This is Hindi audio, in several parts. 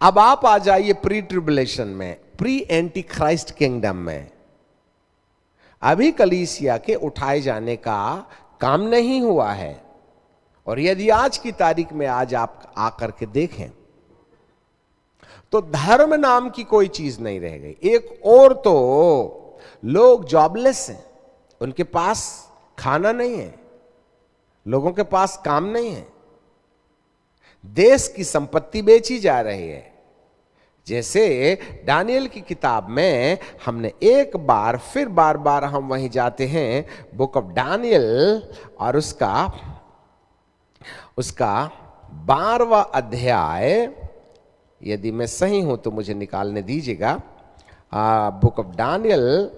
अब आप आ जाइए प्री ट्रिबुलेशन में, प्री एंटी क्राइस्ट किंगडम में। अभी कलीसिया के उठाए जाने का काम नहीं हुआ है। और यदि आज की तारीख में आज आप आकर के देखें तो धर्म नाम की कोई चीज नहीं रह गई। एक और तो लोग जॉबलेस हैं, उनके पास खाना नहीं है, लोगों के पास काम नहीं है, देश की संपत्ति बेची जा रही है। जैसे दानियल की किताब में हमने एक बार फिर बार बार हम वहीं जाते हैं, बुक ऑफ दानियल, और उसका 12वां अध्याय, यदि मैं सही हूं तो मुझे निकालने दीजिएगा, बुक ऑफ दानियल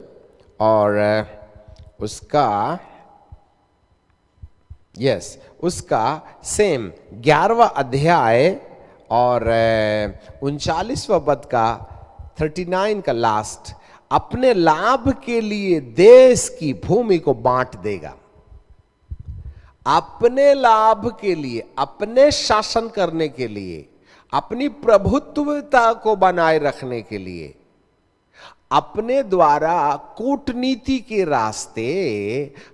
और उसका सेम 11वां अध्याय और 39वां पद का 39 का लास्ट, अपने लाभ के लिए देश की भूमि को बांट देगा। अपने लाभ के लिए, अपने शासन करने के लिए, अपनी प्रभुत्वता को बनाए रखने के लिए, अपने द्वारा कूटनीति के रास्ते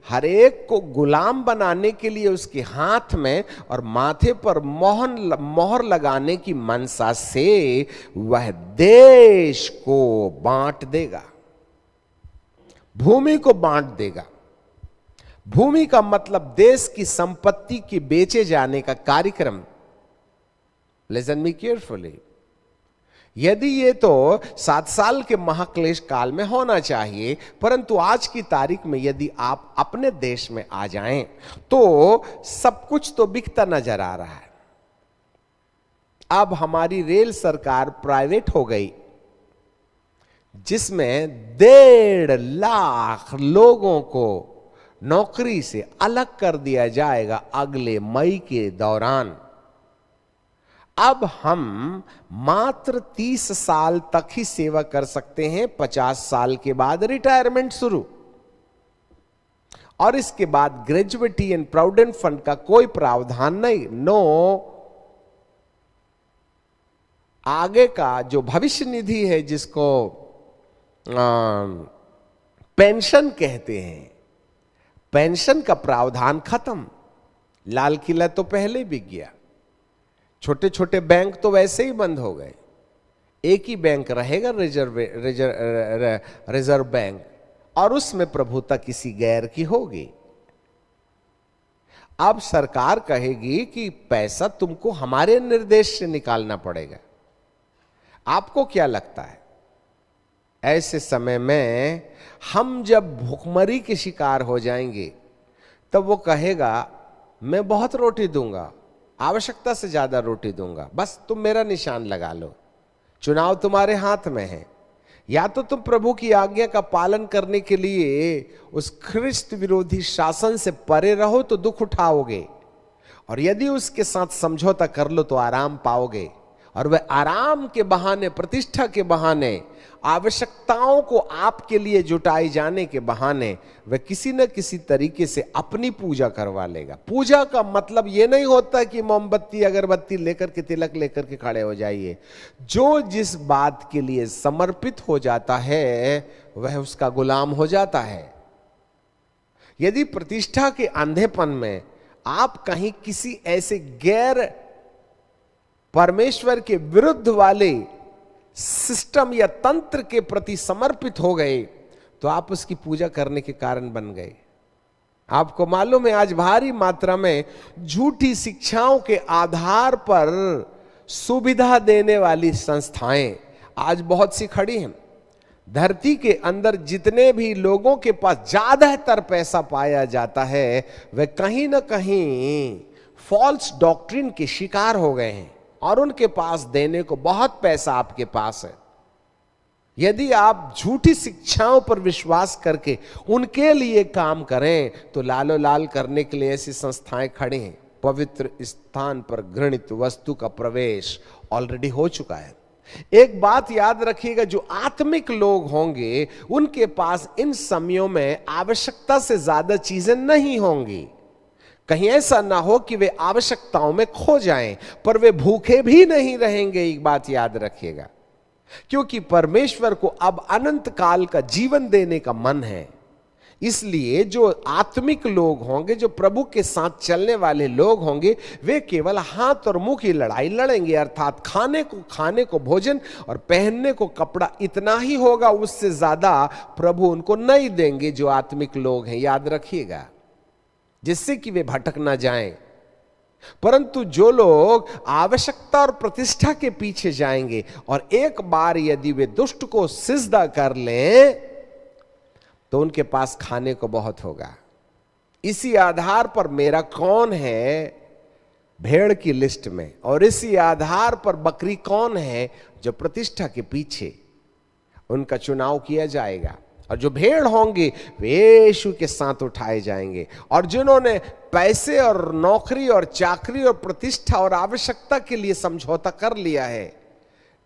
हर एक को गुलाम बनाने के लिए उसके हाथ में और माथे पर मोहर लगाने की मनसा से वह देश को बांट देगा, भूमि को बांट देगा। भूमि का मतलब देश की संपत्ति के बेचे जाने का कार्यक्रम। Listen me carefully. यदि ये तो 7 साल के महाक्लेश काल में होना चाहिए, परंतु आज की तारीख में यदि आप अपने देश में आ जाएं तो सब कुछ तो बिकता नजर आ रहा है। अब हमारी रेल सरकार प्राइवेट हो गई, जिसमें 1.5 लाख लोगों को नौकरी से अलग कर दिया जाएगा अगले मई के दौरान। अब हम मात्र 30 साल तक ही सेवा कर सकते हैं, 50 साल के बाद रिटायरमेंट शुरू, और इसके बाद ग्रेजुएटी एंड प्रोविडेंट फंड का कोई प्रावधान नहीं। नो, आगे का जो भविष्य निधि है, जिसको पेंशन कहते हैं, पेंशन का प्रावधान खत्म। लाल किला तो पहले बिक गया, छोटे छोटे बैंक तो वैसे ही बंद हो गए, एक ही बैंक रहेगा, रिजर्व बैंक, और उसमें प्रभुता किसी गैर की होगी। अब सरकार कहेगी कि पैसा तुमको हमारे निर्देश से निकालना पड़ेगा। आपको क्या लगता है, ऐसे समय में हम जब भूखमरी के शिकार हो जाएंगे तब वो कहेगा मैं बहुत रोटी दूंगा, आवश्यकता से ज्यादा रोटी दूंगा, बस तुम मेरा निशान लगा लो, चुनाव तुम्हारे हाथ में है। या तो तुम प्रभु की आज्ञा का पालन करने के लिए उस ख्रिस्त विरोधी शासन से परे रहो तो दुख उठाओगे, और यदि उसके साथ समझौता कर लो तो आराम पाओगे। और वह आराम के बहाने, प्रतिष्ठा के बहाने, आवश्यकताओं को आपके लिए जुटाई जाने के बहाने वह किसी न किसी तरीके से अपनी पूजा करवा लेगा। पूजा का मतलब यह नहीं होता कि मोमबत्ती अगरबत्ती लेकर के, तिलक लेकर के खड़े हो जाइए। जो जिस बात के लिए समर्पित हो जाता है वह उसका गुलाम हो जाता है। यदि प्रतिष्ठा के अंधेपन में आप कहीं किसी ऐसे गैर परमेश्वर के विरुद्ध वाले सिस्टम या तंत्र के प्रति समर्पित हो गए तो आप उसकी पूजा करने के कारण बन गए। आपको मालूम है आज भारी मात्रा में झूठी शिक्षाओं के आधार पर सुविधा देने वाली संस्थाएं आज बहुत सी खड़ी हैं। धरती के अंदर जितने भी लोगों के पास ज्यादातर पैसा पाया जाता है वे कहीं ना कहीं फॉल्स डॉक्ट्रिन के शिकार हो गए हैं, और उनके पास देने को बहुत पैसा आपके पास है। यदि आप झूठी शिक्षाओं पर विश्वास करके उनके लिए काम करें तो लालो लाल करने के लिए ऐसी संस्थाएं खड़ी हैं। पवित्र स्थान पर घृणित वस्तु का प्रवेश ऑलरेडी हो चुका है। एक बात याद रखिएगा, जो आत्मिक लोग होंगे उनके पास इन समयों में आवश्यकता से ज्यादा चीजें नहीं होंगी। कहीं ऐसा ना हो कि वे आवश्यकताओं में खो जाएं, पर वे भूखे भी नहीं रहेंगे। एक बात याद रखिएगा, क्योंकि परमेश्वर को अब अनंत काल का जीवन देने का मन है। इसलिए जो आत्मिक लोग होंगे, जो प्रभु के साथ चलने वाले लोग होंगे, वे केवल हाथ और मुंह की लड़ाई लड़ेंगे, अर्थात खाने को भोजन और पहनने को कपड़ा इतना ही होगा, उससे ज्यादा प्रभु उनको नहीं देंगे। जो आत्मिक लोग हैं, याद रखिएगा, जिससे कि वे भटक ना जाएं। परंतु जो लोग आवश्यकता और प्रतिष्ठा के पीछे जाएंगे और एक बार यदि वे दुष्ट को सिजदा कर लें तो उनके पास खाने को बहुत होगा। इसी आधार पर मेरा कौन है भेड़ की लिस्ट में, और इसी आधार पर बकरी कौन है जो प्रतिष्ठा के पीछे, उनका चुनाव किया जाएगा। और जो भेड़ होंगे वे यीशु के साथ उठाए जाएंगे, और जिन्होंने पैसे और नौकरी और चाकरी और प्रतिष्ठा और आवश्यकता के लिए समझौता कर लिया है,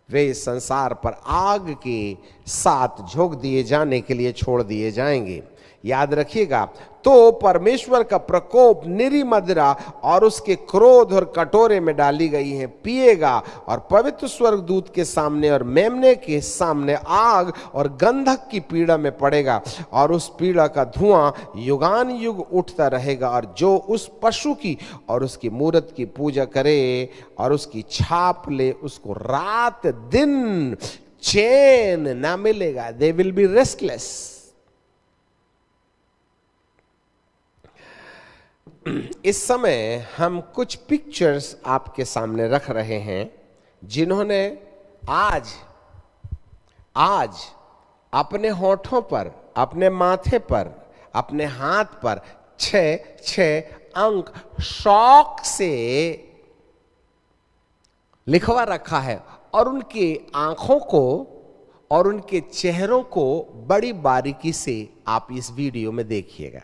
वे इस संसार पर आग के साथ झोंक दिए जाने के लिए छोड़ दिए जाएंगे। याद रखिएगा, तो परमेश्वर का प्रकोप निरी मदिरा और उसके क्रोध और कटोरे में डाली गई है पिएगा, और पवित्र स्वर्गदूत के सामने और मेमने के सामने आग और गंधक की पीड़ा में पड़ेगा, और उस पीड़ा का धुआं युगान युग उठता रहेगा। और जो उस पशु की और उसकी मूरत की पूजा करे और उसकी छाप ले, उसको रात दिन चैन ना मिलेगा। They will be restless. इस समय हम कुछ पिक्चर्स आपके सामने रख रहे हैं, जिन्होंने आज अपने होठों पर, अपने माथे पर, अपने हाथ पर 6 अंक शौक से लिखवा रखा है, और उनकी आंखों को और उनके चेहरों को बड़ी बारीकी से आप इस वीडियो में देखिएगा।